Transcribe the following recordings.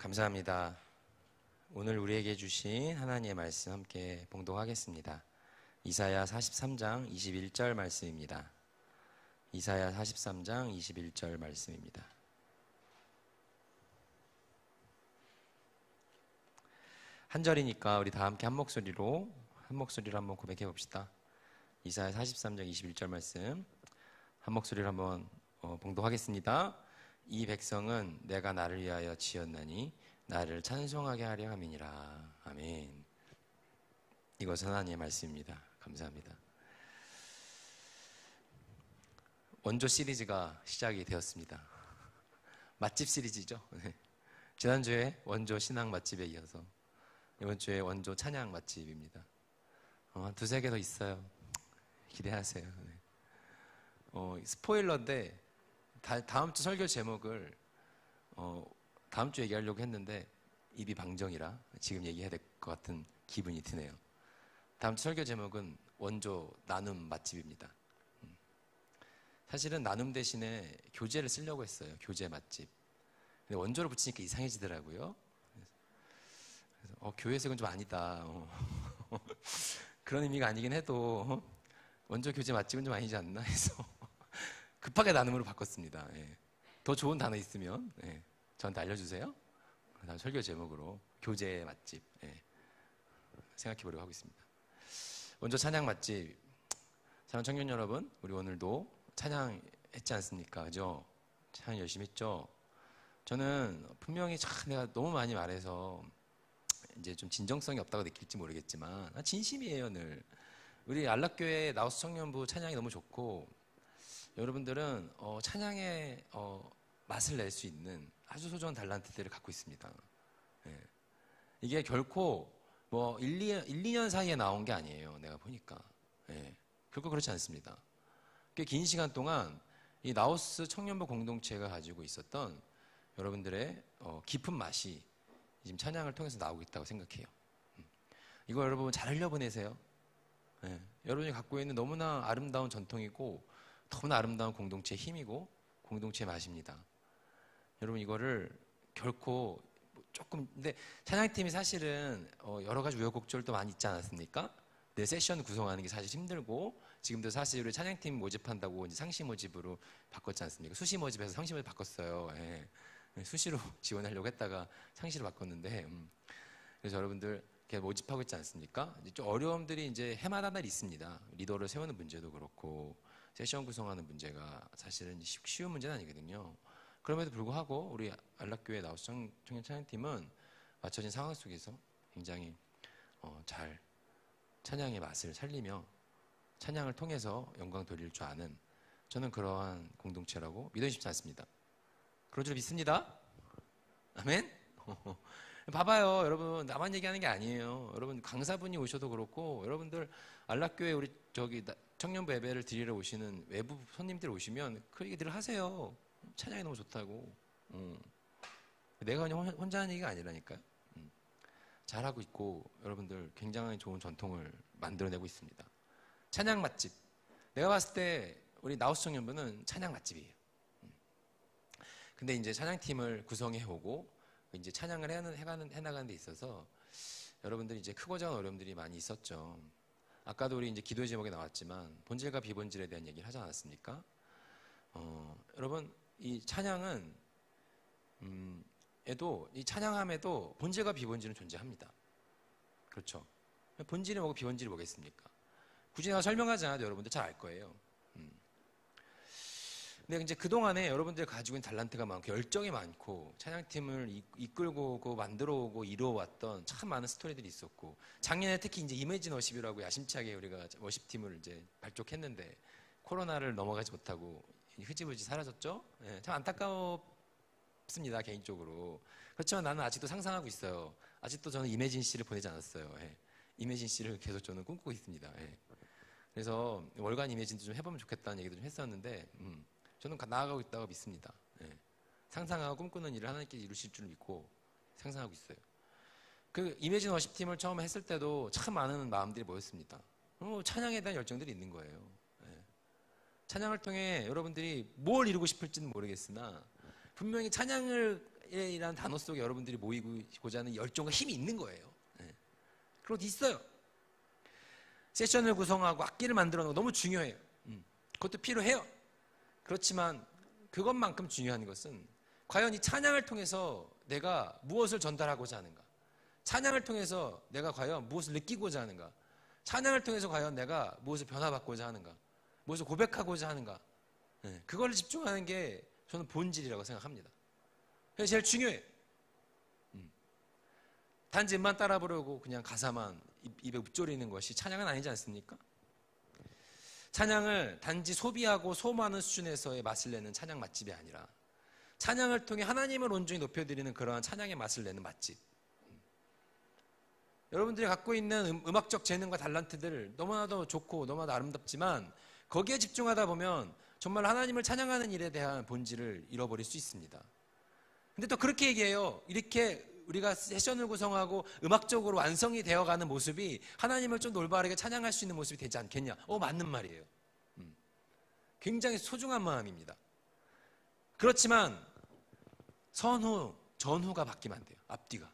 감사합니다. 오늘 우리에게 주신 하나님의 말씀 함께 봉독하겠습니다. 이사야 43장 21절 말씀입니다. 이사야 43장 21절 말씀입니다. 한 절이니까 우리 다 함께 한 목소리로 한번 고백해 봅시다. 이사야 43장 21절 말씀 한 목소리로 한번 봉독하겠습니다. 이 백성은 내가 나를 위하여 지었나니 나를 찬송하게 하려 함이니라. 아멘. 이것은 하나님의 말씀입니다. 감사합니다. 원조 시리즈가 시작이 되었습니다. 맛집 시리즈죠. 지난주에 원조 신앙 맛집에 이어서 이번 주에 원조 찬양 맛집입니다. 두세 개 더 있어요. 기대하세요. 스포일러인데 다음 주 설교 제목을 다음 주 얘기하려고 했는데 입이 방정이라 지금 얘기해야 될 것 같은 기분이 드네요. 다음 주 설교 제목은 원조 나눔 맛집입니다. 사실은 나눔 대신에 교재를 쓰려고 했어요. 교재 맛집. 근데 원조를 붙이니까 이상해지더라고요. 그래서 교회 해석은 좀 아니다. 그런 의미가 아니긴 해도 원조 교재 맛집은 좀 아니지 않나 해서 급하게 나눔으로 바꿨습니다. 예. 더 좋은 단어 있으면 저한테 알려주세요. 다음 설교 제목으로 교재 맛집 생각해보려고 하고 있습니다. 먼저 찬양 맛집. 사랑하는 청년 여러분, 우리 오늘도 찬양했지 않습니까? 그죠? 찬양 열심히 했죠? 저는 분명히 내가 너무 많이 말해서 이제 좀 진정성이 없다고 느낄지 모르겠지만 진심이에요. 늘 우리 안락교회 나우스 청년부 찬양이 너무 좋고 여러분들은 찬양의 맛을 낼 수 있는 아주 소중한 달란트들을 갖고 있습니다. 이게 결코 뭐 2년 사이에 나온 게 아니에요. 내가 보니까 결코 그렇지 않습니다. 꽤 긴 시간 동안 이 나우스 청년부 공동체가 가지고 있었던 여러분들의 깊은 맛이 지금 찬양을 통해서 나오고 있다고 생각해요. 이거 여러분 잘 흘려보내세요. 여러분이 갖고 있는 너무나 아름다운 전통이고 너무나 아름다운 공동체의 힘이고 공동체의 맛입니다. 여러분 이거를 결코 조금 근데 찬양팀이 사실은 여러 가지 우여곡절도 많이 있지 않았습니까? 내 세션 구성하는 게 사실 힘들고 지금도 사실 우리 찬양팀 모집한다고 이제 상시 모집으로 바꿨지 않습니까? 수시 모집에서 상시 모집 바꿨어요. 수시로 지원하려고 했다가 상시로 바꿨는데 그래서 여러분들 이렇게 모집하고 있지 않습니까? 이제 좀 어려움들이 이제 해마다 날 있습니다. 리더를 세우는 문제도 그렇고 세션 구성하는 문제가 사실은 쉬운 문제는 아니거든요. 그럼에도 불구하고 우리 안락교회 나우스 청년 찬양팀은 맞춰진 상황 속에서 굉장히 잘 찬양의 맛을 살리며 찬양을 통해서 영광 돌릴 줄 아는 저는 그러한 공동체라고 믿어 싶지 않습니다. 그런 줄 믿습니다. 아멘? 봐봐요. 여러분 나만 얘기하는 게 아니에요. 여러분 강사분이 오셔도 그렇고 여러분들 안락교회 우리 청년부 예배를 드리러 오시는 외부 손님들 오시면 그 얘기들 하세요. 찬양이 너무 좋다고. 내가 그냥 혼자 하는 얘기가 아니라니까요. 잘하고 있고 여러분들 굉장히 좋은 전통을 만들어내고 있습니다. 찬양 맛집. 내가 봤을 때 우리 나우스 청년부는 찬양 맛집이에요. 근데 이제 찬양팀을 구성해오고 이제 찬양을 해나가는 데 있어서 여러분들이 이제 크고 작은 어려움들이 많이 있었죠. 아까도 우리 이제 기도의 제목에 나왔지만 본질과 비본질에 대한 얘기를 하지 않았습니까? 여러분 이 찬양은 이 찬양함에도 본질과 비본질은 존재합니다. 그렇죠? 본질이 뭐고 비본질이 뭐겠습니까? 굳이 내가 설명하지 않아도 여러분들 잘 알 거예요. 근데 이제 그동안에 여러분들이 가지고 있는 달란트가 많고 열정이 많고 찬양팀을 이끌고 오고 만들어 오고 이루어왔던 참 많은 스토리들이 있었고 작년에 특히 이제 이매진 워십이라고 야심차게 우리가 워십팀을 이제 발족했는데 코로나를 넘어가지 못하고 흐지부지 사라졌죠? 참 안타깝습니다 개인적으로. 그렇지만 나는 아직도 상상하고 있어요. 아직도 저는 이매진 씨를 보내지 않았어요. 이매진 씨를 계속 저는 꿈꾸고 있습니다. 그래서 월간 이매진도 좀 해보면 좋겠다는 얘기도 좀 했었는데 저는 나아가고 있다고 믿습니다. 상상하고 꿈꾸는 일을 하나님께 이루실 줄 믿고 상상하고 있어요. 그 이매진 워십팀을 처음에 했을 때도 참 많은 마음들이 모였습니다. 찬양에 대한 열정들이 있는 거예요. 찬양을 통해 여러분들이 뭘 이루고 싶을지는 모르겠으나 분명히 찬양을 찬양이라는 단어 속에 여러분들이 모이고자 하는 열정과 힘이 있는 거예요. 그런 것도 있어요. 세션을 구성하고 악기를 만들어 놓은 거 너무 중요해요. 그것도 필요해요. 그렇지만 그것만큼 중요한 것은 과연 이 찬양을 통해서 내가 무엇을 전달하고자 하는가? 찬양을 통해서 내가 과연 무엇을 느끼고자 하는가? 찬양을 통해서 과연 내가 무엇을 변화받고자 하는가? 무엇을 고백하고자 하는가? 그걸 집중하는 게 저는 본질이라고 생각합니다. 그게 제일 중요해요. 단지 음만 따라 부르고 그냥 가사만 입에 읊조리는 것이 찬양은 아니지 않습니까? 찬양을 단지 소비하고 소모하는 수준에서의 맛을 내는 찬양 맛집이 아니라 찬양을 통해 하나님을 온전히 높여드리는 그러한 찬양의 맛을 내는 맛집. 여러분들이 갖고 있는 음악적 재능과 달란트들 너무나도 좋고 너무나도 아름답지만 거기에 집중하다 보면 정말 하나님을 찬양하는 일에 대한 본질을 잃어버릴 수 있습니다. 근데 또 그렇게 얘기해요. 이렇게 우리가 세션을 구성하고 음악적으로 완성이 되어가는 모습이 하나님을 좀 올바르게 찬양할 수 있는 모습이 되지 않겠냐? 맞는 말이에요. 굉장히 소중한 마음입니다. 그렇지만 선후, 전후가 바뀌면 안 돼요. 앞뒤가.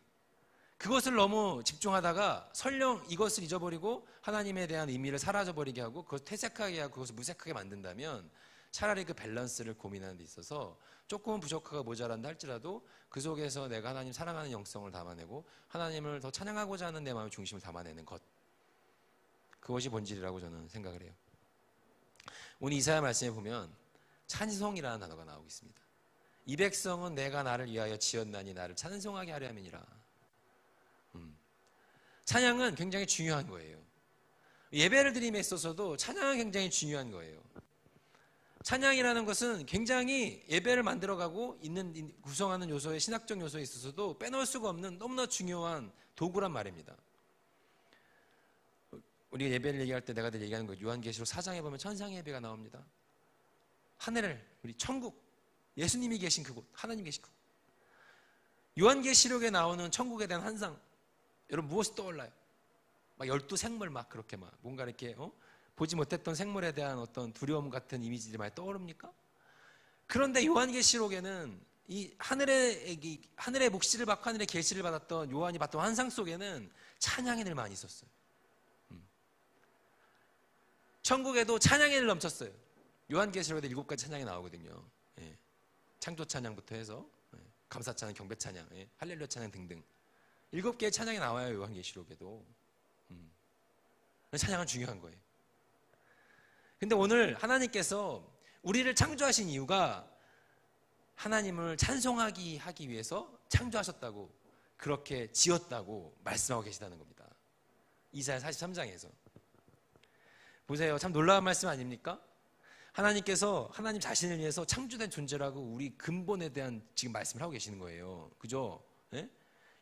그것을 너무 집중하다가 설령 이것을 잊어버리고 하나님에 대한 의미를 사라져버리게 하고 그것을 퇴색하게 하고 그것을 무색하게 만든다면 차라리 그 밸런스를 고민하는 데 있어서 조금은 부족하고 모자란다 할지라도 그 속에서 내가 하나님 사랑하는 영성을 담아내고 하나님을 더 찬양하고자 하는 내 마음의 중심을 담아내는 것, 그것이 본질이라고 저는 생각을 해요. 오늘 이사야 말씀에 보면 찬송이라는 단어가 나오고 있습니다. 이 백성은 내가 나를 위하여 지었나니 나를 찬송하게 하려 함이니라. 찬양은 굉장히 중요한 거예요. 예배를 드림에 있어서도 찬양은 굉장히 중요한 거예요. 찬양이라는 것은 굉장히 예배를 만들어가고 있는 구성하는 요소의 신학적 요소에 있어서도 빼놓을 수가 없는 너무나 중요한 도구란 말입니다. 우리가 예배를 얘기할 때 내가 늘 얘기하는 거 요한계시록 4장에 보면 천상의 예배가 나옵니다. 하늘을 우리 천국 예수님이 계신 그곳 하나님 계신 그곳 요한계시록에 나오는 천국에 대한 환상 여러분 무엇이 떠올라요? 막 12생물 막 그렇게 막 뭔가 이렇게 보지 못했던 생물에 대한 어떤 두려움 같은 이미지들이 많이 떠오릅니까? 그런데 요한계시록에는 이 하늘의 묵시를 받고 하늘의 계시를 받았던 요한이 봤던 환상 속에는 찬양이 늘 많이 있었어요. 천국에도 찬양이 늘 넘쳤어요. 요한계시록에도 7가지 찬양이 나오거든요. 창조 찬양부터 해서 감사 찬양, 경배 찬양, 할렐루야 찬양 등등 7개의 찬양이 나와요. 요한계시록에도. 찬양은 중요한 거예요. 근데 오늘 하나님께서 우리를 창조하신 이유가 하나님을 찬송하기 위해서 창조하셨다고 그렇게 지었다고 말씀하고 계시다는 겁니다. 이사야 43장에서 보세요. 참 놀라운 말씀 아닙니까? 하나님께서 하나님 자신을 위해서 창조된 존재라고 우리 근본에 대한 지금 말씀을 하고 계시는 거예요. 그죠?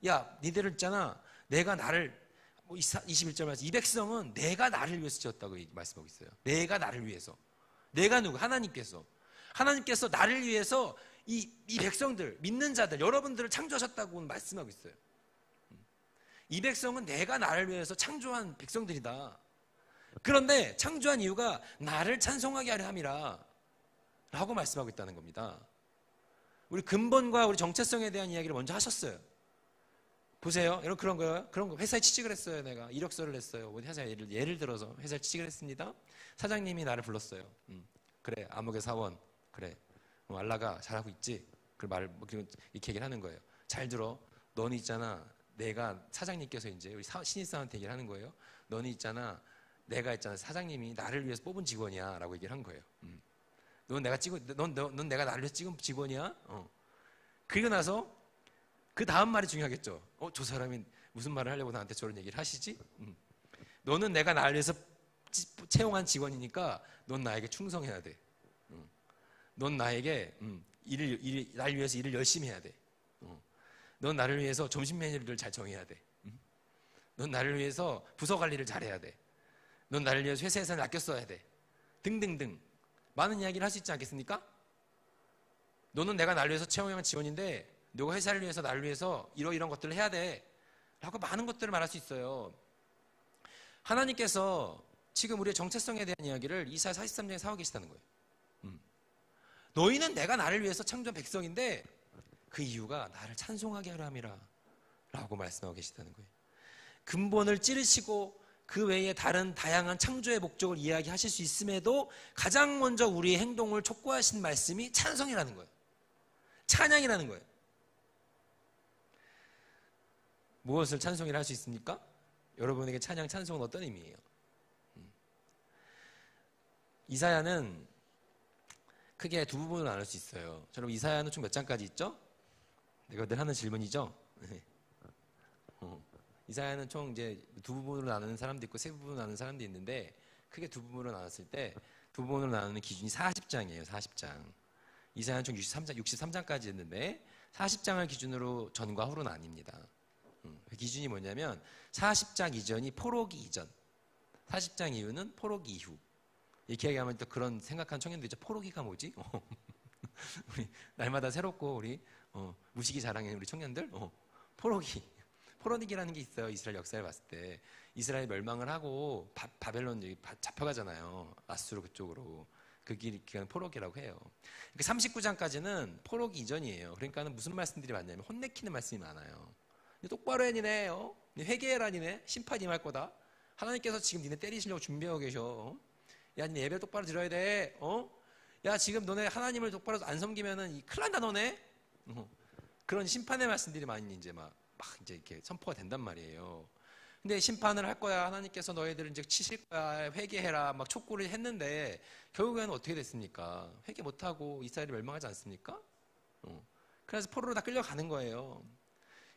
야 니들을 있잖아 내가 나를 21절 말씀 이 백성은 내가 나를 위해서 지었다고 말씀하고 있어요. 내가 나를 위해서. 내가 누구? 하나님께서 나를 위해서 이 백성들 믿는 자들 여러분들을 창조하셨다고 말씀하고 있어요. 이 백성은 내가 나를 위해서 창조한 백성들이다. 그런데 창조한 이유가 나를 찬송하게 하려 함이라 라고 말씀하고 있다는 겁니다. 우리 근본과 우리 정체성에 대한 이야기를 먼저 하셨어요. 보세요. 여러분 그런 거예요. 그런 거 회사에 취직을 했어요. 내가 이력서를 냈어요. 회사에 예를 들어서 회사에 취직을 했습니다. 사장님이 나를 불렀어요. 그래 암흑의 사원 그래 알라가 잘하고 있지. 그 말을 이렇게 얘기를 하는 거예요. 잘 들어. 너는 있잖아. 내가 사장님께서 이제 우리 신입사원한테 얘기를 하는 거예요. 너는 있잖아. 내가 있잖아. 사장님이 나를 위해서 뽑은 직원이야라고 얘기를 한 거예요. 넌 내가 나를 위해서 찍은 직원이야. 그리고 나서 그 다음 말이 중요하겠죠. 저 사람이 무슨 말을 하려고 나한테 저런 얘기를 하시지? 너는 내가 나를 위해서 채용한 직원이니까 넌 나에게 충성해야 돼. 넌 나에게 나를 위해서 일을 열심히 해야 돼. 넌 나를 위해서 점심 메뉴를 잘 정해야 돼. 넌 나를 위해서 부서 관리를 잘해야 돼. 넌 나를 위해서 회사에서는 아껴 써야 돼. 등등등 많은 이야기를 할 수 있지 않겠습니까? 너는 내가 나를 위해서 채용한 직원인데 너가 회사를 위해서 나를 위해서 이런 것들을 해야 돼 라고 많은 것들을 말할 수 있어요. 하나님께서 지금 우리의 정체성에 대한 이야기를 이사야 43장에 하고 계시다는 거예요. 너희는 내가 나를 위해서 창조한 백성인데 그 이유가 나를 찬송하게 하려 함이라 라고 말씀하고 계시다는 거예요. 근본을 찌르시고 그 외에 다른 다양한 창조의 목적을 이야기하실 수 있음에도 가장 먼저 우리의 행동을 촉구하신 말씀이 찬송이라는 거예요. 찬양이라는 거예요. 무엇을 찬송이라 할 수 있습니까? 여러분에게 찬양, 찬송은 어떤 의미예요? 이사야는 크게 두 부분으로 나눌 수 있어요. 여러분, 이사야는 총 몇 장까지 있죠? 내가 늘 하는 질문이죠? 이사야는 총 이제 두 부분으로 나누는 사람도 있고 세 부분으로 나누는 사람도 있는데, 크게 두 부분으로 나눴을 때 두 부분으로 나누는 기준이 40장이에요. 40장. 이사야는 총 63장까지 있는데 40장을 기준으로 전과 후로 나뉩니다. 그 기준이 뭐냐면 40장 이전이 포로기 이전, 40장 이후는 포로기 이후. 이렇게 얘기하면 또 그런 생각하는 청년들 있죠. 포로기가 뭐지? 우리 날마다 새롭고 우리 무식이 자랑하는 우리 청년들, 포로기라는 게 있어요. 이스라엘 역사를 봤을 때 이스라엘 멸망을 하고 바벨론 잡혀가잖아요. 아수르 그쪽으로. 그 기간은 포로기라고 해요. 39장까지는 포로기 이전이에요. 그러니까는 무슨 말씀들이 많냐면 혼내키는 말씀이 많아요. 똑바로 해 니네, 회개해라 니네, 심판 임할 거다. 하나님께서 지금 니네 때리시려고 준비하고 계셔. 야, 니네 예배 똑바로 드려야 돼. 야, 지금 너네 하나님을 똑바로 안 섬기면은 큰일 난다 너네. 그런 심판의 말씀들이 많이 이제 막 이제 이렇게 선포가 된단 말이에요. 근데 심판을 할 거야. 하나님께서 너희들을 이제 치실 거야. 회개해라. 막 촉구를 했는데 결국에는 어떻게 됐습니까? 회개 못하고 이스라엘이 멸망하지 않습니까? 그래서 포로로 다 끌려가는 거예요.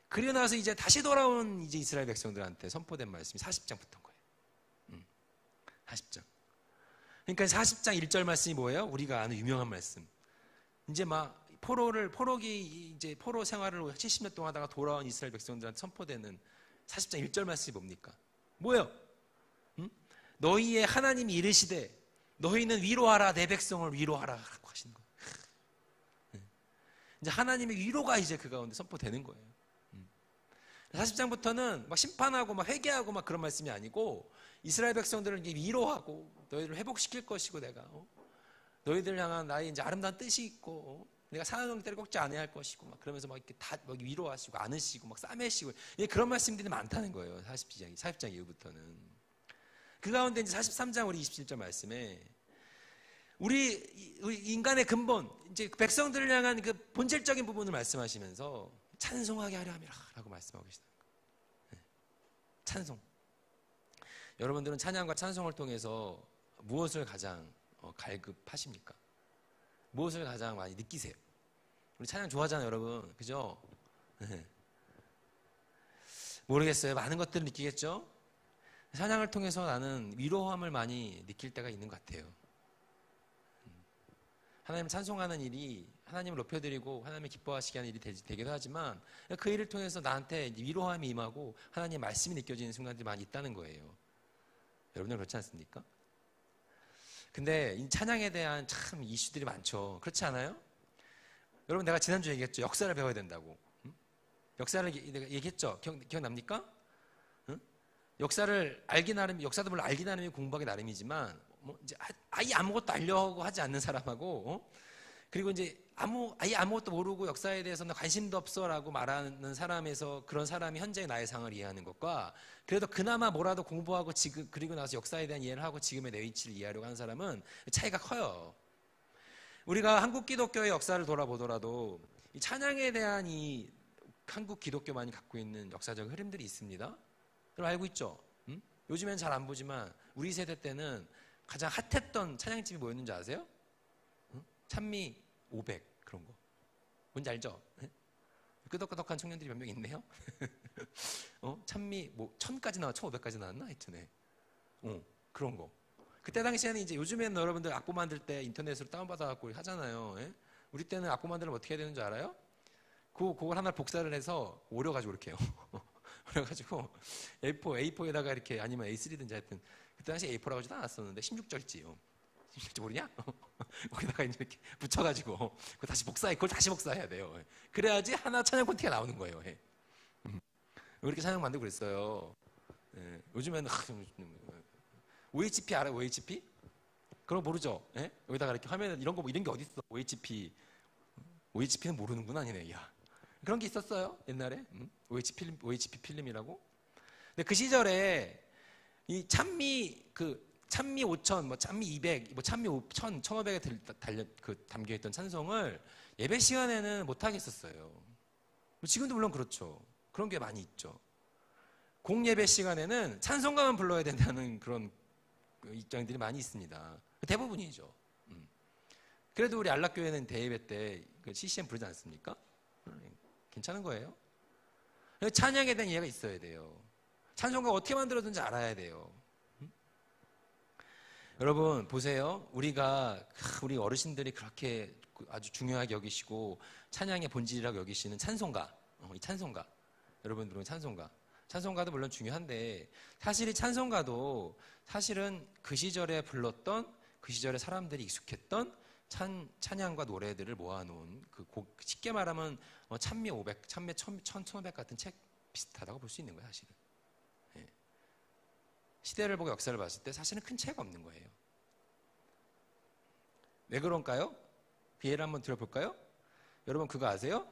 그리고 나서 이제 다시 돌아온 이제 이스라엘 백성들한테 선포된 말씀이 40장부터인 거예요. 40장. 그러니까 40장 1절 말씀이 뭐예요? 우리가 아는 유명한 말씀. 이제 막 포로기 이제 포로 생활을 70년 동안 하다가 돌아온 이스라엘 백성들한테 선포되는 40장 1절 말씀이 뭡니까? 뭐예요? 너희의 하나님이 이르시되 너희는 위로하라 내 백성을 위로하라 라고 하시는 거예요. 이제 하나님의 위로가 이제 그 가운데 선포되는 거예요. 40장부터는 막 심판하고 막 회개하고 막 그런 말씀이 아니고 이스라엘 백성들을 이제 위로하고 너희를 회복시킬 것이고 내가 너희들 향한 나의 이제 아름다운 뜻이 있고 내가 사나운 때를 꺾지 않아야 할 것이고 막 그러면서 막 이렇게 다 막 위로하시고 안으시고 막 싸매시고 그런 말씀들이 많다는 거예요. 40장 이후부터는. 그 가운데 이제 43장 우리 27절 말씀에 우리 인간의 근본 이제 백성들을 향한 그 본질적인 부분을 말씀하시면서 찬송하게 하려 함이라고 말씀하고 계시다. 찬송. 여러분들은 찬양과 찬송을 통해서 무엇을 가장 갈급하십니까? 무엇을 가장 많이 느끼세요? 우리 찬양 좋아하잖아요, 여러분. 그죠? 모르겠어요. 많은 것들을 느끼겠죠? 찬양을 통해서 나는 위로함을 많이 느낄 때가 있는 것 같아요. 하나님을 찬송하는 일이 하나님을 높여드리고 하나님을 기뻐하시게 하는 일이 되기도 하지만 그 일을 통해서 나한테 위로함이 임하고 하나님의 말씀이 느껴지는 순간들이 많이 있다는 거예요. 여러분들 그렇지 않습니까? 근데 이 찬양에 대한 참 이슈들이 많죠. 그렇지 않아요? 여러분 내가 지난주에 얘기했죠. 역사를 배워야 된다고. 역사를 내가 얘기했죠. 기억납니까? 역사를 알기 나름, 역사도 물론 알기 나름이 공부하기 나름이지만 뭐 이제 아예 아무것도 알려고 하지 않는 사람하고 그리고 이제 아예 아무것도 모르고 역사에 대해서는 관심도 없어라고 말하는 사람에서 그런 사람이 현재의 나의 상을 이해하는 것과 그래도 그나마 뭐라도 공부하고 지금 그리고 나서 역사에 대한 이해를 하고 지금의 내 위치를 이해하려고 하는 사람은 차이가 커요. 우리가 한국 기독교의 역사를 돌아보더라도 이 찬양에 대한 이 한국 기독교만이 갖고 있는 역사적 흐름들이 있습니다. 여러분 알고 있죠? 요즘엔 잘 안 보지만 우리 세대 때는 가장 핫했던 찬양집이 뭐였는지 아세요? 찬미 500 그런 거. 뭔지 알죠? 끄덕끄덕한 청년들이 몇 명 있네요. 찬미 뭐 1000까지 나와 1500까지 나왔나 하여튼에. 그런 거. 그때 당시에는 이제 요즘에는 여러분들 악보 만들 때 인터넷으로 다운받아갖고 하잖아요. 예? 우리 때는 악보 만들면 어떻게 해야 되는 줄 알아요? 그걸 하나 복사를 해서 오려가지고 이렇게 해요. 그래가지고 A4에다가 이렇게 아니면 A3든지 하여튼 그때 당시 A4라고 하지도 않았었는데 16절지요. 16절 모르냐? 거기다가 이렇게 붙여가지고 그걸 다시 복사해야 돼요. 그래야지 하나 찬양 콘티가 나오는 거예요. 왜 이렇게 찬양 만들고 그랬어요? 요즘에는 OHP 알아요? OHP? 그런 거 모르죠? 여기다가 이렇게 화면에 이런 게 어디 있어? OHP는 모르는구나, 아니네. 야, 그런 게 있었어요 옛날에. OHP 필름이라고. 근데 그 시절에 이 찬미 5000, 뭐 찬미 200, 뭐 찬미 5000, 1500에 담겨있던 찬송을 예배 시간에는 못 하겠었어요. 지금도 물론 그렇죠. 그런 게 많이 있죠. 공예배 시간에는 찬송가만 불러야 된다는 그런 입장들이 많이 있습니다. 대부분이죠. 그래도 우리 안락교회는 대예배 때 CCM 부르지 않습니까? 괜찮은 거예요. 찬양에 대한 이해가 있어야 돼요. 찬송가 어떻게 만들어졌는지 알아야 돼요. 여러분 보세요. 우리 어르신들이 그렇게 아주 중요하게 여기시고 찬양의 본질이라고 여기시는 찬송가, 이 찬송가, 여러분들은 찬송가도 물론 중요한데 사실 이 찬송가도 사실은 그 시절에 불렀던 그 시절에 사람들이 익숙했던 찬양과 노래들을 모아놓은 그 곡, 쉽게 말하면 찬미 500, 찬미 1500 같은 책 비슷하다고 볼 수 있는 거예요 사실은. 예. 시대를 보고 역사를 봤을 때 사실은 큰 차이가 없는 거예요. 왜 그런가요? 그 예를 한번 들어볼까요? 여러분 그거 아세요?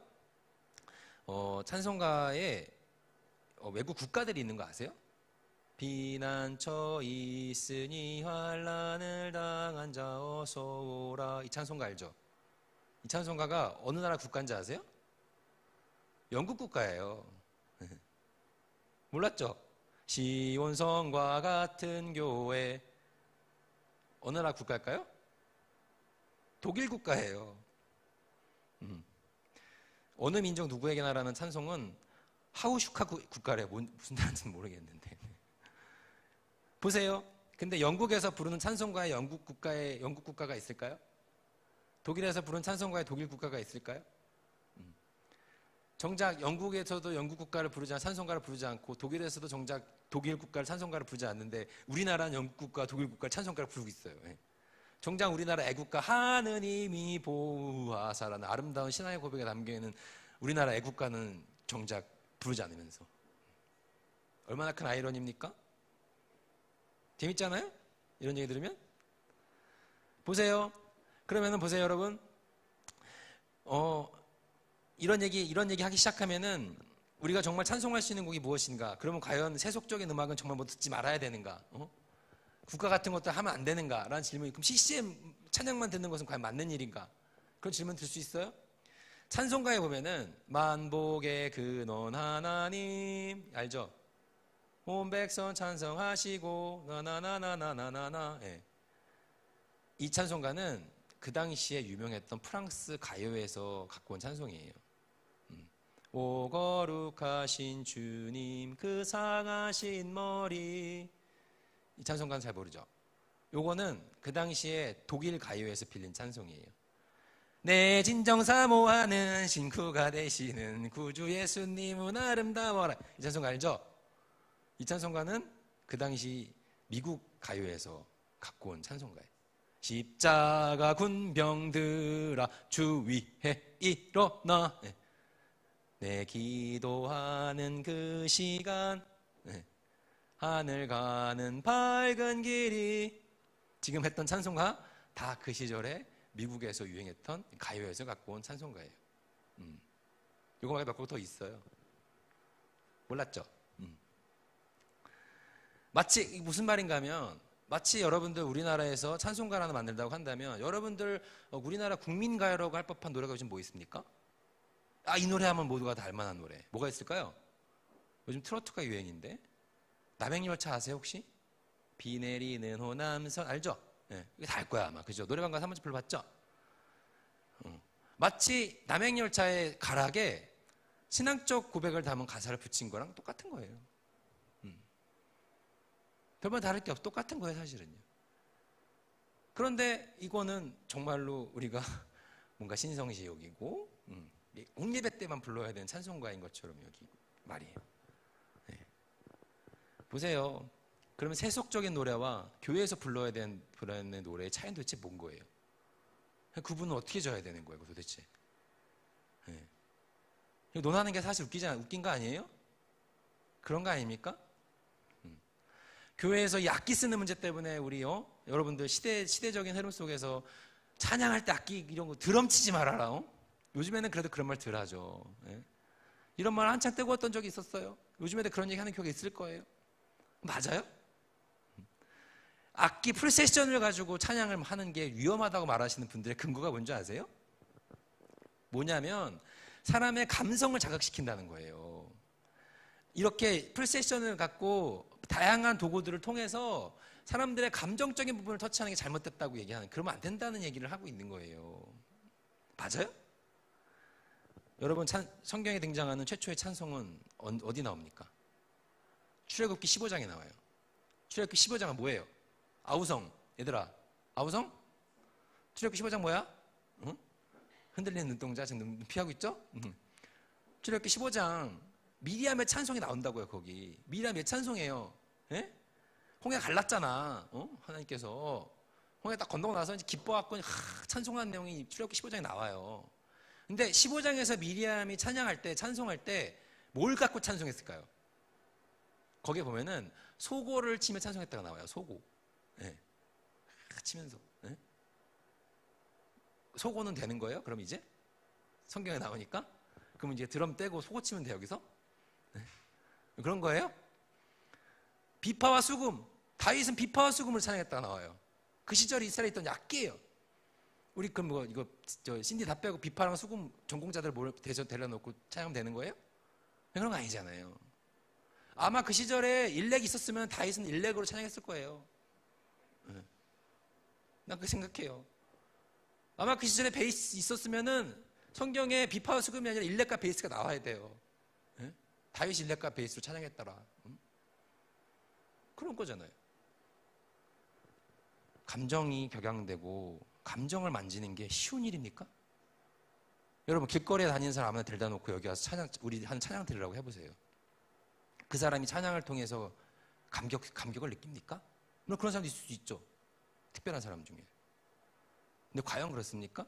찬송가에 외국 국가들이 있는 거 아세요? 비난처 있으니 환난을 당한 자 어서 오라. 이 찬송가 알죠? 이 찬송가가 어느 나라 국가인지 아세요? 영국 국가예요. 몰랐죠? 시온성과 같은 교회. 어느 나라 국가일까요? 독일 국가예요. 어느 민족 누구에게나 라는 찬송은 하우슈카 국가래요. 무슨 나라인지는 모르겠는데. 보세요. 근데 영국에서 부르는 찬송가에 영국 국가가 있을까요? 독일에서 부르는 찬송가에 독일 국가가 있을까요? 정작 영국에서도 영국 국가를 찬송가를 부르지 않고 독일에서도 정작 독일 국가를 찬송가를 부르지 않는데 우리나라는 영국 국가, 독일 국가 찬송가를 부르고 있어요. 정작 우리나라 애국가 하느님이 보호하사라는 아름다운 신앙의 고백에 담겨있는 우리나라 애국가는 정작 부르지 않으면서 얼마나 큰 아이러니입니까? 재밌잖아요? 이런 얘기 들으면? 보세요. 그러면은 보세요, 여러분. 이런 얘기 하기 시작하면은 우리가 정말 찬송할 수 있는 곡이 무엇인가? 그러면 과연 세속적인 음악은 정말 뭐 듣지 말아야 되는가? 국가 같은 것도 하면 안 되는가? 라는 질문이, 그럼 CCM 찬양만 듣는 것은 과연 맞는 일인가? 그런 질문 들 수 있어요? 찬송가에 보면은 만복의 근원 하나님 알죠? 온 백성 찬성하시고 나나나나나나나. 예. 이 찬송가는 그 당시에 유명했던 프랑스 가요에서 갖고 온 찬송이에요. 오 거룩하신 주님 그 상하신 머리. 이 찬송가는 잘 모르죠? 요거는 그 당시에 독일 가요에서 빌린 찬송이에요. 내 진정 사모하는 신구가 되시는 구주 예수님은 아름다워라. 이 찬송가 알죠? 이 찬송가는 그 당시 미국 가요에서 갖고 온 찬송가예요. 십자가 군병들아 주 위에 일어나. 내 기도하는 그 시간 하늘 가는 밝은 길이. 지금 했던 찬송가 다 그 시절에 미국에서 유행했던 가요에서 갖고 온 찬송가예요. 요거 말고 몇 곡 더 있어요. 몰랐죠? 마치 무슨 말인가 하면 마치 여러분들 우리나라에서 찬송가를 하나 만들다고 한다면 여러분들 우리나라 국민가요라고 할 법한 노래가 요즘 뭐 있습니까? 이 노래 하면 모두가 다 알만한 노래 뭐가 있을까요? 요즘 트로트가 유행인데 남행열차 아세요 혹시? 비 내리는 호남선 알죠? 네, 이게 다 알 거야 아마. 그죠? 노래방 가서 한 번쯤 불러봤죠? 마치 남행열차의 가락에 신앙적 고백을 담은 가사를 붙인 거랑 똑같은 거예요. 별반 다를 게 없어. 똑같은 거예요 사실은요. 그런데 이거는 정말로 우리가 뭔가 신성시 여기고 옥예배 때만 불러야 되는 찬송가인 것처럼 여기고 말이에요. 네. 보세요. 그러면 세속적인 노래와 교회에서 불러야 되는 노래의 차이는 도대체 뭔 거예요? 그분은 어떻게 져야 되는 거예요 도대체? 네. 논하는 게 사실 웃긴 거 아니에요? 그런 거 아닙니까? 교회에서 이 악기 쓰는 문제 때문에 우리 여러분들 시대적인 흐름 속에서 찬양할 때 악기 이런 거 드럼 치지 말아라. 요즘에는 그래도 그런 말 덜 하죠. 예? 이런 말 한창 뜨거웠던 적이 있었어요. 요즘에도 그런 얘기 하는 교회가 있을 거예요. 맞아요? 악기 프리세션을 가지고 찬양을 하는 게 위험하다고 말하시는 분들의 근거가 뭔지 아세요? 뭐냐면 사람의 감성을 자극시킨다는 거예요. 이렇게 프리세션을 갖고 다양한 도구들을 통해서 사람들의 감정적인 부분을 터치하는 게 잘못됐다고 얘기하는, 그러면 안 된다는 얘기를 하고 있는 거예요. 맞아요? 여러분, 성경에 등장하는 최초의 찬송은 어디 나옵니까? 출애굽기 15장에 나와요. 출애굽기 15장은 뭐예요? 아우성. 얘들아, 아우성? 출애굽기 15장 뭐야? 응? 흔들리는 눈동자 지금 눈 피하고 있죠? 출애굽기 15장 미리암의 찬송이 나온다고요. 거기 미리암의 찬송이에요. 예? 홍해 갈랐잖아. 하나님께서 홍해 딱 건너고 나서 이제 기뻐갖고 찬송하는 내용이 출애굽기 15장에 나와요. 근데 15장에서 미리암이 찬양할 때, 찬송할 때 뭘 갖고 찬송했을까요? 거기에 보면은 소고를 치며 찬송했다가 나와요. 소고. 예. 치면서. 예? 소고는 되는 거예요? 그럼 이제? 성경에 나오니까? 그럼 이제 드럼 떼고 소고 치면 돼요, 여기서? 예. 그런 거예요? 비파와 수금. 다윗은 비파와 수금을 찬양했다가 나와요. 그 시절에 이스라엘에 있던 악기예요. 우리 그럼 이거 신디 다 빼고 비파랑 수금 전공자들 데려놓고 찬양하면 되는 거예요? 그런 거 아니잖아요. 아마 그 시절에 일렉이 있었으면 다윗은 일렉으로 찬양했을 거예요. 난 그렇게 생각해요. 아마 그 시절에 베이스 있었으면은 성경에 비파와 수금이 아니라 일렉과 베이스가 나와야 돼요. 다윗이 일렉과 베이스로 찬양했더라. 그런 거잖아요. 감정이 격양되고 감정을 만지는 게 쉬운 일입니까? 여러분, 길거리에 다니는 사람 아무나 데려다 놓고 여기 와서 우리 한 찬양 들으라고 해보세요. 그 사람이 찬양을 통해서 감격을 느낍니까? 물론 그런 사람도 있을 수 있죠. 특별한 사람 중에. 근데 과연 그렇습니까?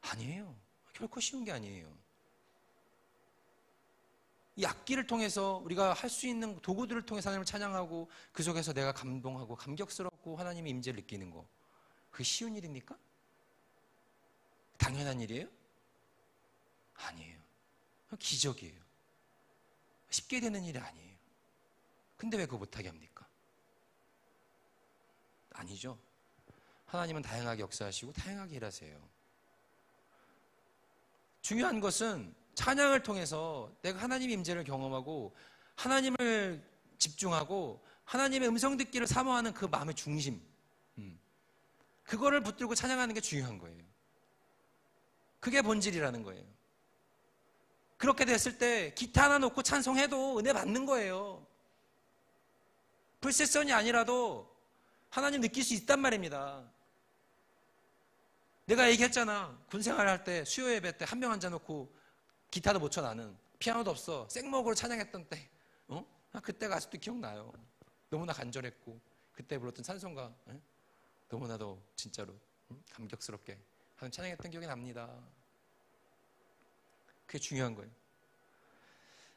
아니에요. 결코 쉬운 게 아니에요. 이 악기를 통해서 우리가 할 수 있는 도구들을 통해서 하나님을 찬양하고 그 속에서 내가 감동하고 감격스럽고 하나님의 임재를 느끼는 거, 그게 쉬운 일입니까? 당연한 일이에요? 아니에요. 기적이에요. 쉽게 되는 일이 아니에요. 근데 왜 그거 못하게 합니까? 아니죠. 하나님은 다양하게 역사하시고 다양하게 일하세요. 중요한 것은 찬양을 통해서 내가 하나님의 임재를 경험하고 하나님을 집중하고 하나님의 음성 듣기를 사모하는 그 마음의 중심, 그거를 붙들고 찬양하는 게 중요한 거예요. 그게 본질이라는 거예요. 그렇게 됐을 때 기타 하나 놓고 찬송해도 은혜 받는 거예요. 풀세션이 아니라도 하나님 느낄 수 있단 말입니다. 내가 얘기했잖아. 군생활 할 때, 수요 예배 때 한 명 앉아놓고 기타도 못 쳐. 나는 피아노도 없어. 생목으로 찬양했던 때, 그때가 아직도 기억나요. 너무나 간절했고 그때 불렀던 찬송가, 너무나도 진짜로 감격스럽게 하는 찬양했던 기억이 납니다. 그게 중요한 거예요.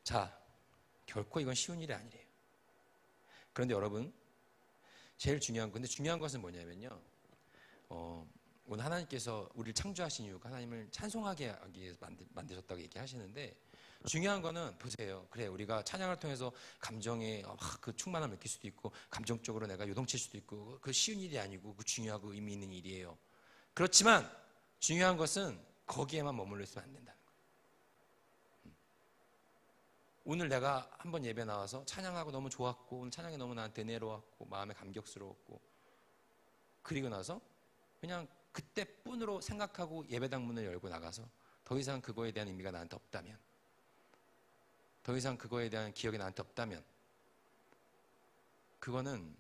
자, 결코 이건 쉬운 일이 아니래요. 그런데 여러분, 제일 중요한 건데, 중요한 것은 뭐냐면요, 오늘 하나님께서 우리를 창조하신 이유가 하나님을 찬송하게 하기 위해서 만드셨다고 얘기하시는데, 중요한 거는 보세요. 그래, 우리가 찬양을 통해서 감정에 그 충만함을 느낄 수도 있고 감정적으로 내가 요동칠 수도 있고, 그 쉬운 일이 아니고 그 중요하고 의미 있는 일이에요. 그렇지만 중요한 것은 거기에만 머물러 있으면 안 된다는 거예요. 오늘 내가 한번 예배 나와서 찬양하고 너무 좋았고 오늘 찬양이 너무 나한테 은혜로웠고 마음에 감격스러웠고, 그리고 나서 그냥 그때뿐으로 생각하고 예배당 문을 열고 나가서 더 이상 그거에 대한 의미가 나한테 없다면, 더 이상 그거에 대한 기억이 나한테 없다면, 그거는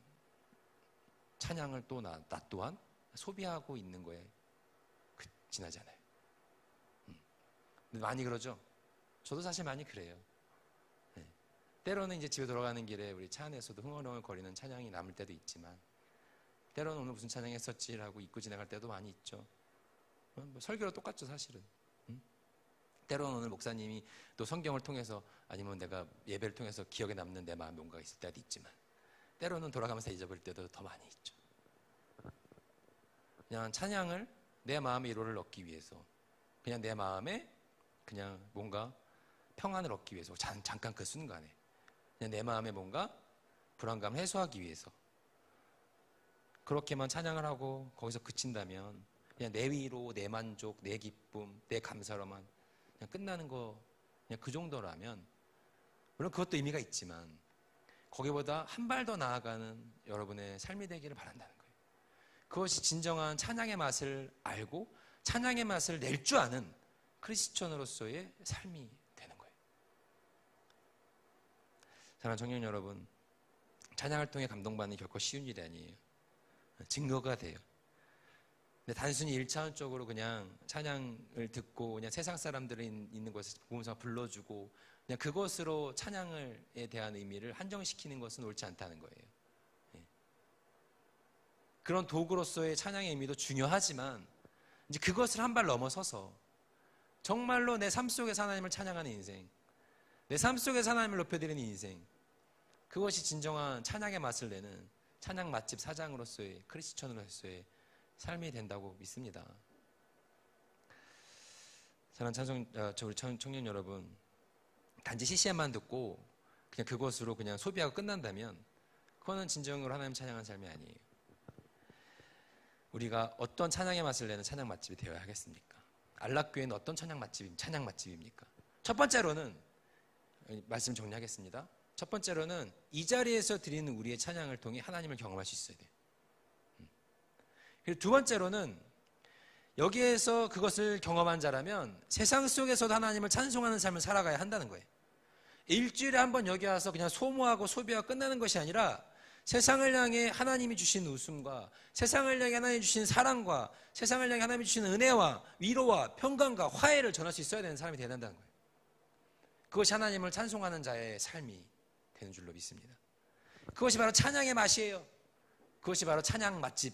찬양을 또 나 또한 소비하고 있는 거에 지나지 않아요. 근데 많이 그러죠. 저도 사실 많이 그래요. 때로는 이제 집에 돌아가는 길에 우리 차 안에서도 흥얼흥얼 거리는 찬양이 남을 때도 있지만, 때로는 오늘 무슨 찬양 했었지라고 잊고 지나갈 때도 많이 있죠. 뭐 설교로 똑같죠, 사실은. 때로는 오늘 목사님이 또 성경을 통해서 아니면 내가 예배를 통해서 기억에 남는 내 마음에 뭔가가 있을 때도 있지만, 때로는 돌아가면서 잊어버릴 때도 더 많이 있죠. 그냥 찬양을 내 마음의 위로를 얻기 위해서 그냥 내 마음에 그냥 뭔가 평안을 얻기 위해서 잠깐 그 순간에 그냥 내 마음에 뭔가 불안감을 해소하기 위해서 그렇게만 찬양을 하고 거기서 그친다면 그냥 내 위로, 내 만족, 내 기쁨, 내 감사로만 그냥 끝나는 거 그냥 그 정도라면 물론 그것도 의미가 있지만 거기보다 한 발 더 나아가는 여러분의 삶이 되기를 바란다는 거예요. 그것이 진정한 찬양의 맛을 알고 찬양의 맛을 낼 줄 아는 크리스천으로서의 삶이 되는 거예요. 사랑하는 청년 여러분, 찬양을 통해 감동받는 게 결코 쉬운 일이 아니에요. 증거가 돼요. 근데 단순히 1차원적으로 그냥 찬양을 듣고 그냥 세상 사람들이 있는 곳에 복음성 불러주고 그냥 그것으로 찬양에 대한 의미를 한정시키는 것은 옳지 않다는 거예요. 그런 도구로서의 찬양의 의미도 중요하지만 이제 그것을 한 발 넘어서서 정말로 내 삶 속에서 하나님을 찬양하는 인생, 내 삶 속에서 하나님을 높여드리는 인생, 그것이 진정한 찬양의 맛을 내는 찬양 맛집 사장으로서의 크리스천으로서의 삶이 된다고 믿습니다. 사랑하는 우리 청년 여러분, 단지 CCM만 듣고 그냥 그것으로 그냥 소비하고 끝난다면 그거는 진정으로 하나님 찬양한 삶이 아니에요. 우리가 어떤 찬양의 맛을 내는 찬양 맛집이 되어야 하겠습니까? 안락교회는 어떤 찬양 맛집입니까? 첫 번째로는 말씀 정리하겠습니다. 첫 번째로는 이 자리에서 드리는 우리의 찬양을 통해 하나님을 경험할 수 있어야 돼요. 그리고 두 번째로는 여기에서 그것을 경험한 자라면 세상 속에서도 하나님을 찬송하는 삶을 살아가야 한다는 거예요. 일주일에 한 번 여기 와서 그냥 소모하고 소비하고 끝나는 것이 아니라 세상을 향해 하나님이 주신 웃음과 세상을 향해 하나님이 주신 사랑과 세상을 향해 하나님이 주신 은혜와 위로와 평강과 화해를 전할 수 있어야 되는 사람이 되어야 한다는 거예요. 그것이 하나님을 찬송하는 자의 삶이 되는 줄로 믿습니다. 그것이 바로 찬양의 맛이에요. 그것이 바로 찬양 맛집,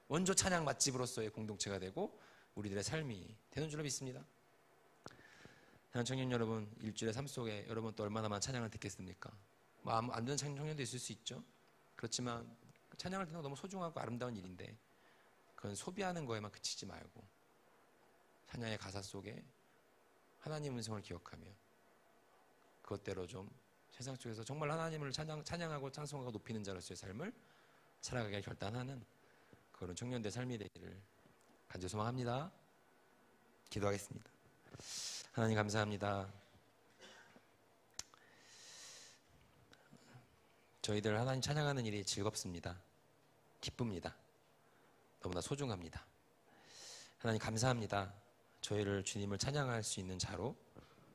원조 찬양 맛집으로서의 공동체가 되고 우리들의 삶이 되는 줄로 믿습니다. 사랑하는 청년 여러분, 일주일의 삶 속에 여러분 또 얼마나 많은 찬양을 듣겠습니까? 안 되는 청년도 있을 수 있죠. 그렇지만 찬양을 듣는 건 너무 소중하고 아름다운 일인데 그건 소비하는 거에만 그치지 말고 찬양의 가사 속에 하나님 음성을 기억하며 그것대로 좀 세상 속에서 정말 하나님을 찬양하고 찬송하고 높이는 자로서의 삶을 살아가길 결단하는 그런 청년들의 삶이 되기를 간절히 소망합니다. 기도하겠습니다. 하나님 감사합니다. 저희들 하나님 찬양하는 일이 즐겁습니다. 기쁩니다. 너무나 소중합니다. 하나님 감사합니다. 저희를 주님을 찬양할 수 있는 자로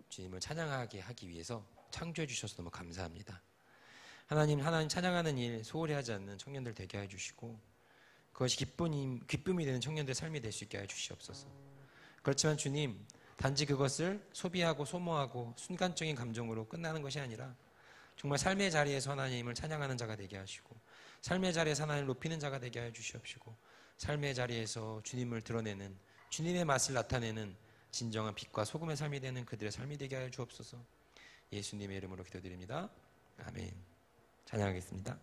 주님을 찬양하게 하기 위해서 창조해 주셔서 너무 감사합니다. 하나님 찬양하는 일 소홀히 하지 않는 청년들 되게 해주시고 그것이 기쁨이 되는 청년들의 삶이 될 수 있게 해 주시옵소서. 그렇지만 주님, 단지 그것을 소비하고 소모하고 순간적인 감정으로 끝나는 것이 아니라 정말 삶의 자리에서 하나님을 찬양하는 자가 되게 하시고 삶의 자리에서 하나님을 높이는 자가 되게 해 주시옵시고 삶의 자리에서 주님을 드러내는 주님의 맛을 나타내는 진정한 빛과 소금의 삶이 되는 그들의 삶이 되게 하여 주옵소서. 예수님의 이름으로 기도드립니다. 아멘. 찬양하겠습니다.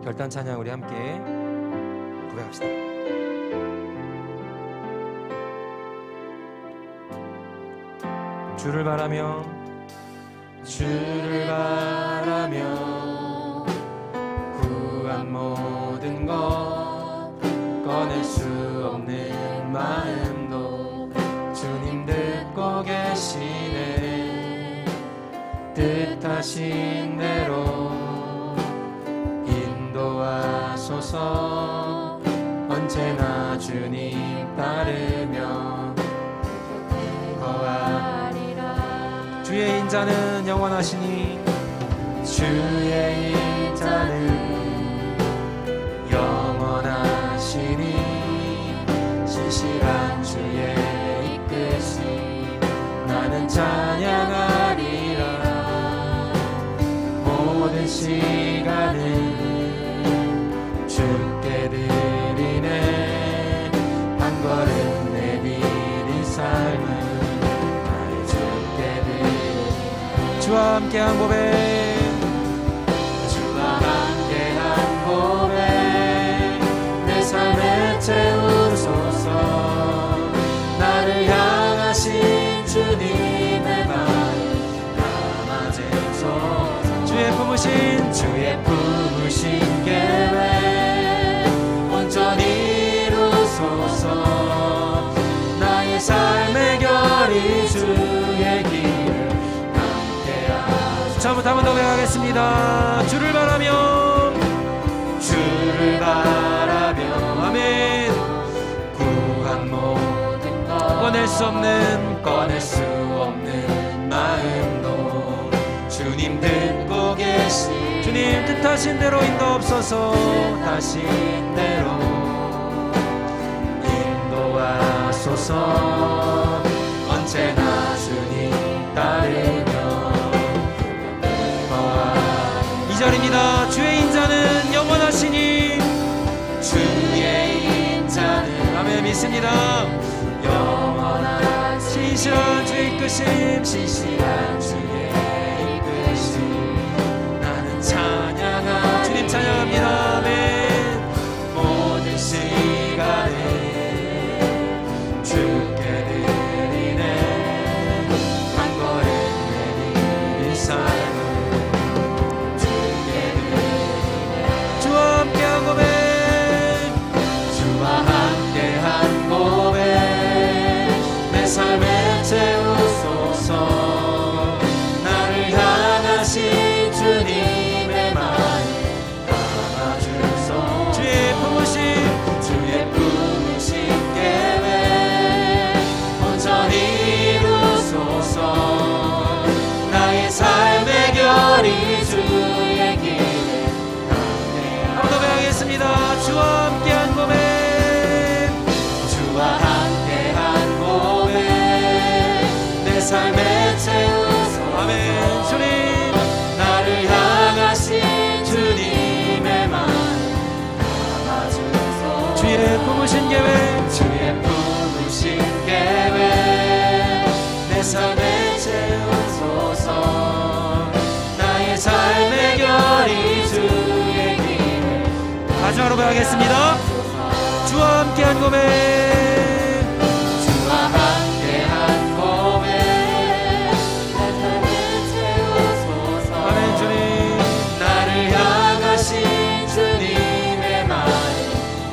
결단 찬양 우리 함께 고백합시다. 주를 바라며 구한 모든 것 꺼낼 수 없는 마음도 주님 듣고 계시네. 뜻하신 대로 인도하소서. 언제나 주님 따르며 거하리라. 주의 인자는 영원하시니 주의 인자는 영원하시니 신실한 주의 이끄심 나는 찬양하리라. 모든 시간을 주께 드리네. 한 걸음 내디딘 삶을 나의 주께 드리네. 주와 함께한 고백, 주와 함께한 고백, 내 삶을 채우소서. 주의 품으신 계획 온전히 이루소서. 나의 삶의 결이 주의 길을 함께하소서. 처음부터 한 번 더 배워가겠습니다. 주를 바라며 아멘. 구한 모든 것 꺼낼 수 없는 마음도 주님 듣고 계시. 주님 뜻하신 대로 인도하옵소서. 뜻하신 대로 인도하소서. 언제나 주님 따르며 2절입니다. 주의 인자는 영원하시니. 주의 인자는 아멘 믿습니다. 영원한 신실한 주의 이끄심. 신실한 주의 이끄심. 나는 찬양하 주님 찬양합니다. 아멘. 모든 시간에 주께 드리네. 한 걸음 내린 삶 주와 함께한 고백. 주와 함께한 고백. 내 삶에 채우소서. 나를 향하신 주님의 말 담아주소서. 주의 품으신 계획 온전히 이루소서. 나의 삶의 결이 주의 길. 주와 함께한 고백. 주와 함께한 고백. 내 삶에 채우소서. 아멘. 주님 나를 향하신 주님의 말 담아주소서. 주의 품으신 계획. 주의 품으신 계획. 내 삶에 채우소서. 나의 삶의 결이 주의 길. 마지막으로 배우겠습니다. 주와 함께한 고백. 주와 함께한 고백. 내 삶을 채우소서. 아멘. 주님 나를 향하신 주님의 말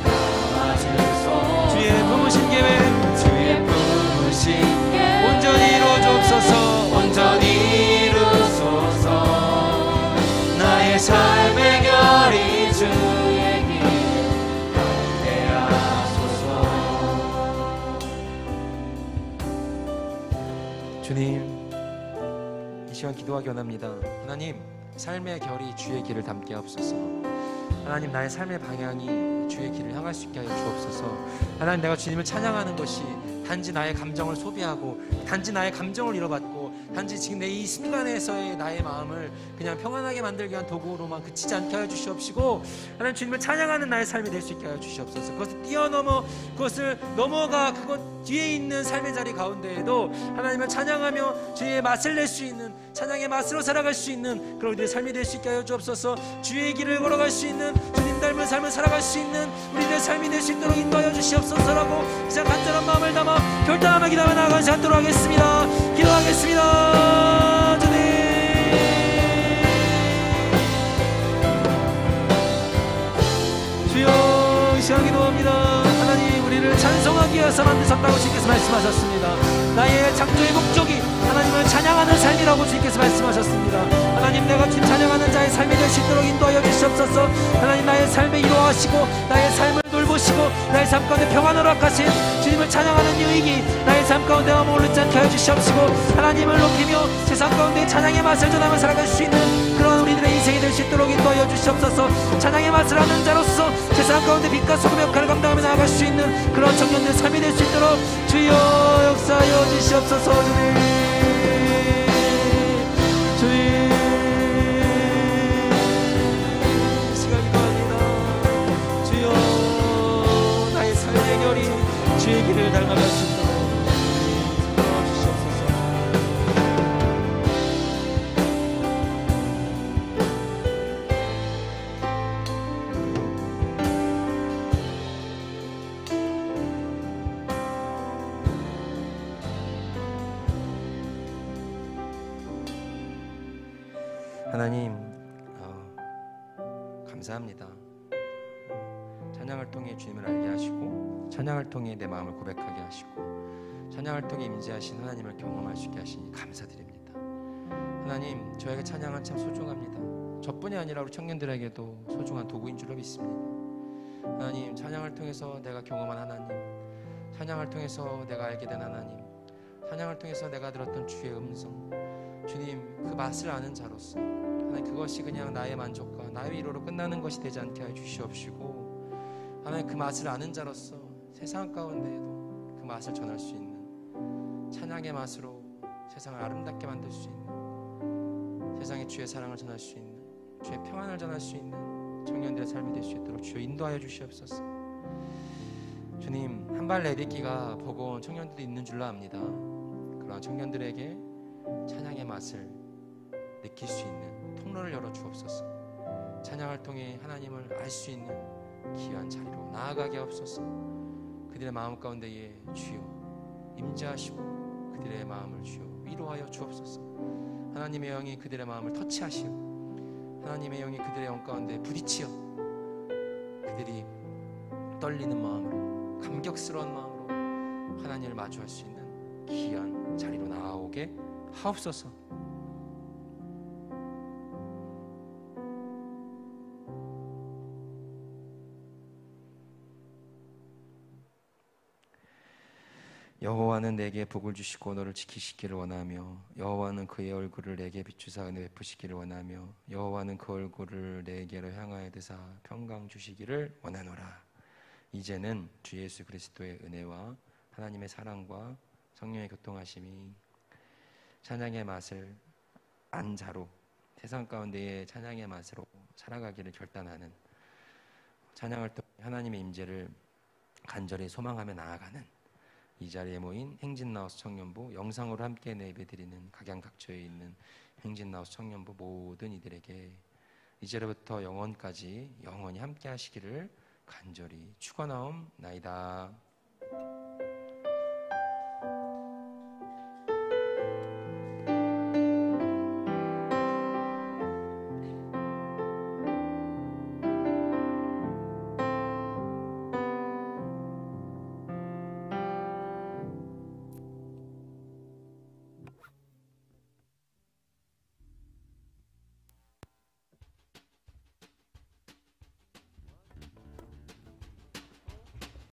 담아주소서. 주의 품으신 계획. 주의 품으신 계획 온전히 이루어주옵소서. 온전히 이루소서. 나의 삶의 결이 주의 주님, 이 시간 기도하기 원합니다. 하나님, 삶의 결이 주의 길을 담게 하옵소서. 하나님, 나의 삶의 방향이 주의 길을 향할 수 있게 하여 주옵소서. 하나님, 내가 주님을 찬양하는 것이 단지 나의 감정을 소비하고 단지 나의 감정을 잃어받고 단지 지금 내 이 순간에서의 나의 마음을 그냥 평안하게 만들기 위한 도구로만 그치지 않게 하여 주시옵시고, 하나님 주님을 찬양하는 나의 삶이 될 수 있게 하여 주시옵소서. 그것을 뛰어넘어 그것을 넘어가 그것 뒤에 있는 삶의 자리 가운데에도 하나님을 찬양하며 주의 맛을 낼 수 있는, 찬양의 맛으로 살아갈 수 있는 그런 우리의 삶이 될 수 있게 하여 주옵소서. 주의 길을 걸어갈 수 있는, 주님 닮은 삶을 살아갈 수 있는 우리들의 삶이 될 수 있도록 인도하여 주시옵소서라고 이제 간절한 마음을 담아 결단하며 기도하며 나아가는 시간 갖도록 하겠습니다. 기도하겠습니다. 주님, 주여 이 시간 기도합니다. 하나님, 우리를 찬송하기 위해서 만드셨다고 주님께서 말씀하셨습니다. 나의 창조의 목적이 하나님을 찬양하는 삶이라고 주님께서 말씀하셨습니다. 하나님, 내가 주님 찬양하는 자의 삶이 될 수 있도록 인도하여 주시옵소서. 하나님, 나의 삶을 이루어하시고 나의 삶을 돌보시고 나의 삶 가운데 평안을 허락하신 주님을 찬양하는 유익이 나의 삶 가운데 머무르지 않게 하여 주시옵시고, 하나님을 높이며 세상 가운데 찬양의 맛을 전하며 살아갈 수 있는 그런 우리들의 인생이 될 수 있도록 인도하여 주시옵소서. 찬양의 맛을 하는 자로서 세상 가운데 빛과 소금의 역할을 감당하며 나아갈 수 있는 그런 청년들의 삶이 될 수 있도록 주여 역사하여 주시옵소서. 주님, 시간 기도합니다. 주여, 나의 삶의 결이 주의 길을 닮아갈 수 있도록 도와주시옵소서. 하나님, 감사합니다. 찬양을 통해 주님을 알게 하시고 찬양을 통해 내 마음을 고백하게 하시고 찬양을 통해 임재하신 하나님을 경험할 수 있게 하시니 감사드립니다. 하나님, 저에게 찬양은 참 소중합니다. 저뿐이 아니라 우리 청년들에게도 소중한 도구인 줄로 믿습니다. 하나님, 찬양을 통해서 내가 경험한 하나님, 찬양을 통해서 내가 알게 된 하나님, 찬양을 통해서 내가 들었던 주의 음성, 주님, 그 맛을 아는 자로서 하나님, 그것이 그냥 나의 만족과 나의 위로로 끝나는 것이 되지 않게 하여 주시옵시고, 하나님, 그 맛을 아는 자로서 세상 가운데에도 그 맛을 전할 수 있는 찬양의 맛으로 세상을 아름답게 만들 수 있는, 세상에 주의 사랑을 전할 수 있는, 주의 평안을 전할 수 있는 청년들의 삶이 될 수 있도록 주여 인도하여 주시옵소서. 주님, 한 발 내딛기가 버거운 청년들이 있는 줄로 압니다. 그러한 청년들에게 찬양의 맛을 느낄 수 있는 통로를 열어 주옵소서. 찬양을 통해 하나님을 알 수 있는 귀한 자리로 나아가게 하옵소서. 그들의 마음 가운데에 주여 임재하시고 그들의 마음을 주여 위로하여 주옵소서. 하나님의 영이 그들의 마음을 터치하시어 하나님의 영이 그들의 영 가운데 부딪히어 그들이 떨리는 마음으로, 감격스러운 마음으로 하나님을 마주할 수 있는 귀한 자리로 나아오게 하옵소서. 여호와는 내게 복을 주시고 너를 지키시기를 원하며 여호와는 그의 얼굴을 내게 비추사 은혜 베푸시기를 원하며 여호와는 그 얼굴을 내게로 향하여 드사 평강 주시기를 원하노라. 이제는 주 예수 그리스도의 은혜와 하나님의 사랑과 성령의 교통하심이 찬양의 맛을 안 자로 세상 가운데의 찬양의 맛으로 살아가기를 결단하는, 찬양을 통해 하나님의 임재를 간절히 소망하며 나아가는 이 자리에 모인 행진나우스 청년부, 영상으로 함께 예배드리는 각양각처에 있는 행진나우스 청년부 모든 이들에게 이제로부터 영원까지 영원히 함께 하시기를 간절히 축원하옵나이다.